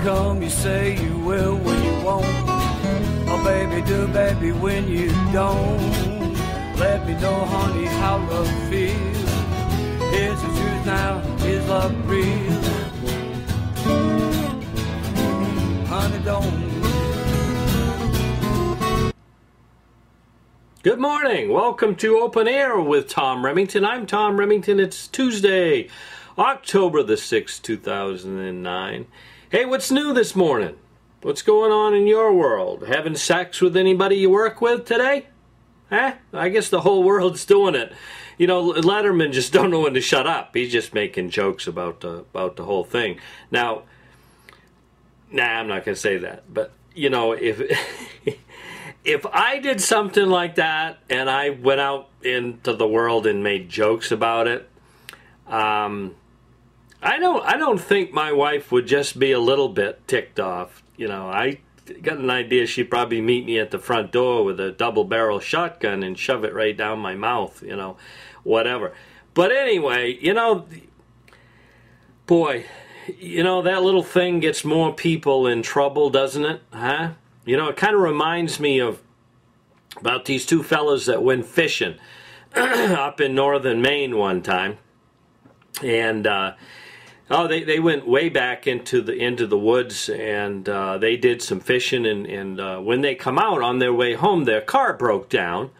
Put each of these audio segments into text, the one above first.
come? You say you will when you won't. Oh, baby, do, baby, when you don't. Let me know, honey, how love feels. Is the truth now? Is love real? Honey, don't. Good morning. Welcome to Open Air with Tom Remington. I'm Tom Remington. It's Tuesday, October the 6th, 2009. Hey, what's new this morning? What's going on in your world? Having sex with anybody you work with today? I guess the whole world's doing it. You know, Letterman just don't know when to shut up. He's just making jokes about the whole thing. Now, I'm not going to say that. But, you know, if I did something like that and I went out into the world and made jokes about it, I don't think my wife would just be a little bit ticked off. You know, I got an idea she'd probably meet me at the front door with a double-barrel shotgun and shove it right down my mouth, you know, whatever. But anyway, you know, boy, you know, that little thing gets more people in trouble, doesn't it? Huh? You know, it kind of reminds me of about these two fellas that went fishing up in northern Maine one time. And they went way back into the woods, and they did some fishing, and when they come out on their way home, their car broke down.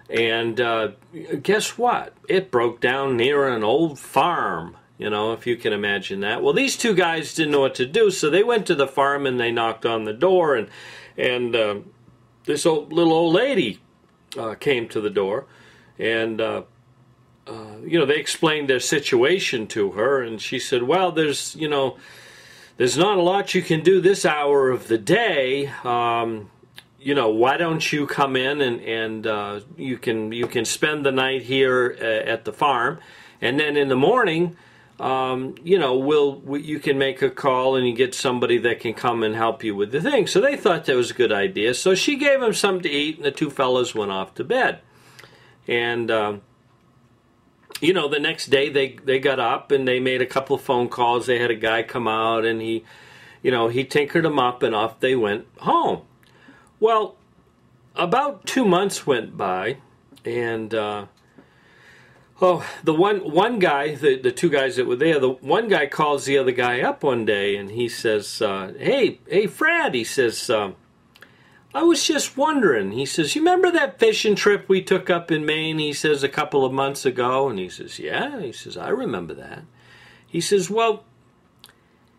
And guess what? It broke down near an old farm, you know, if you can imagine that. Well, these two guys didn't know what to do, so they went to the farm and they knocked on the door, and this little old lady came to the door, and you know, they explained their situation to her, and she said, well, there's not a lot you can do this hour of the day. You know, why don't you come in and you can spend the night here at the farm, and then in the morning, you know, you can make a call and you get somebody that can come and help you with the thing. So they thought that was a good idea. So she gave them something to eat, and the two fellas went off to bed. And you know, the next day they got up and they made a couple of phone calls. They had a guy come out, and he tinkered them up, and off they went home. Well, about 2 months went by, and the one guy, the two guys that were there, the one guy calls the other guy up one day, and he says, hey Fred, he says, I was just wondering, he says, you remember that fishing trip we took up in Maine, he says, a couple of months ago? And he says, yeah, he says, I remember that. He says, well,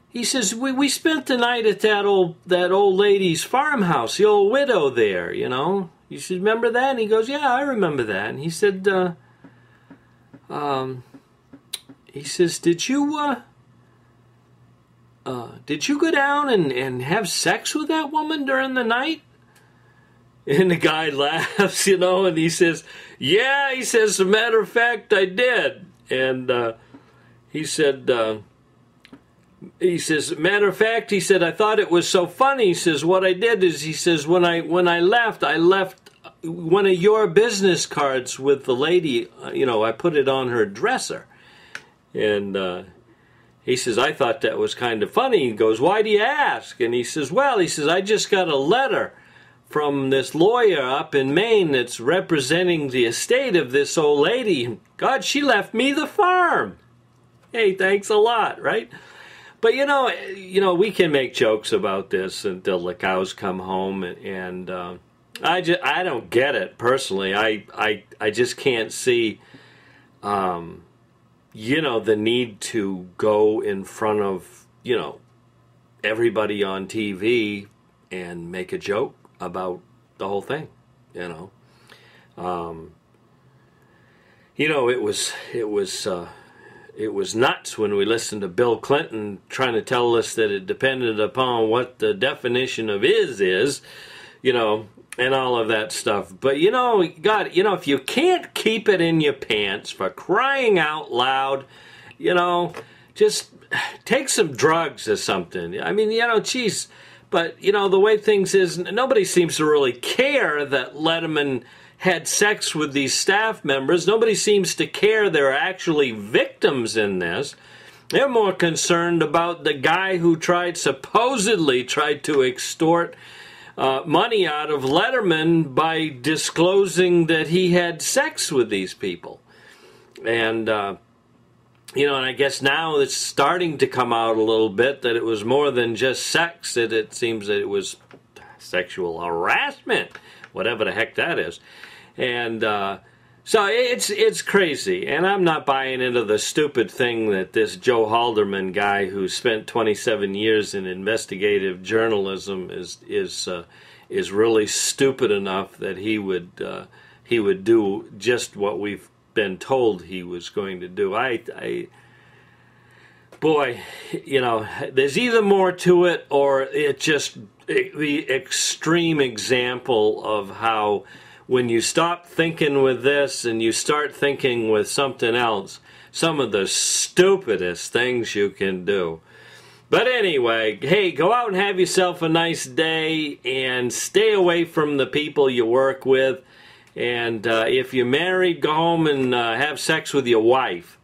he says, we spent the night at that old lady's farmhouse, the old widow there, you know. He said, remember that? And he goes, yeah, I remember that. And he said, he says, did you go down and have sex with that woman during the night? And the guy laughs, you know, and he says, yeah, he says, as a matter of fact, I did. And he said, matter of fact, he said, I thought it was so funny. He says, what I did is, he says, when I left one of your business cards with the lady, you know, I put it on her dresser. And he says, I thought that was kind of funny. He goes, why do you ask? And he says, well, he says, I just got a letter from this lawyer up in Maine that's representing the estate of this old lady. God, she left me the farm. Hey, thanks a lot, right? But you know, we can make jokes about this until the cows come home, and I don't get it personally. I just can't see, you know, the need to go in front of, you know, everybody on TV and make a joke about the whole thing, you know. You know, it was nuts when we listened to Bill Clinton trying to tell us that it depended upon what the definition of is, you know, and all of that stuff. But, you know, God, you know, if you can't keep it in your pants, for crying out loud, you know, just take some drugs or something. I mean, you know, geez. But, you know, the way things is, nobody seems to really care that Letterman had sex with these staff members. Nobody seems to care there are actually victims in this. They're more concerned about the guy who supposedly tried to extort money out of Letterman by disclosing that he had sex with these people. And, and I guess now it's starting to come out a little bit that it was more than just sex. It seems that it was sexual harassment, whatever the heck that is. And so it's crazy. And I'm not buying into the stupid thing that this Joe Halderman guy who spent 27 years in investigative journalism is really stupid enough that he would do just what we've been told he was going to do. Boy, there's either more to it or it just the extreme example of how when you stop thinking with this and you start thinking with something else, some of the stupidest things you can do. But anyway, hey, go out and have yourself a nice day and stay away from the people you work with. And if you're married, go home and have sex with your wife.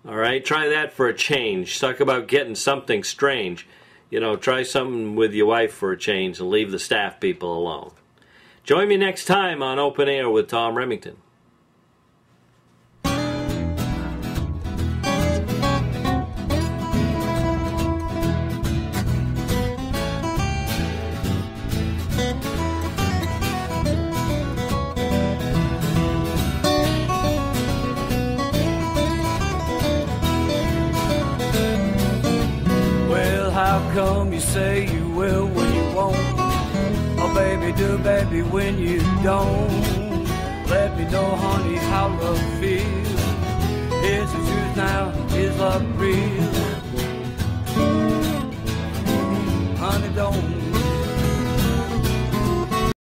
All right, try that for a change. Talk about getting something strange. Try something with your wife for a change and leave the staff people alone. Join me next time on Open Air with Tom Remington. How come you say you will when you won't? Oh, baby, do, baby, when you don't. Let me know, honey, how love feels. Is the truth now? Is love real?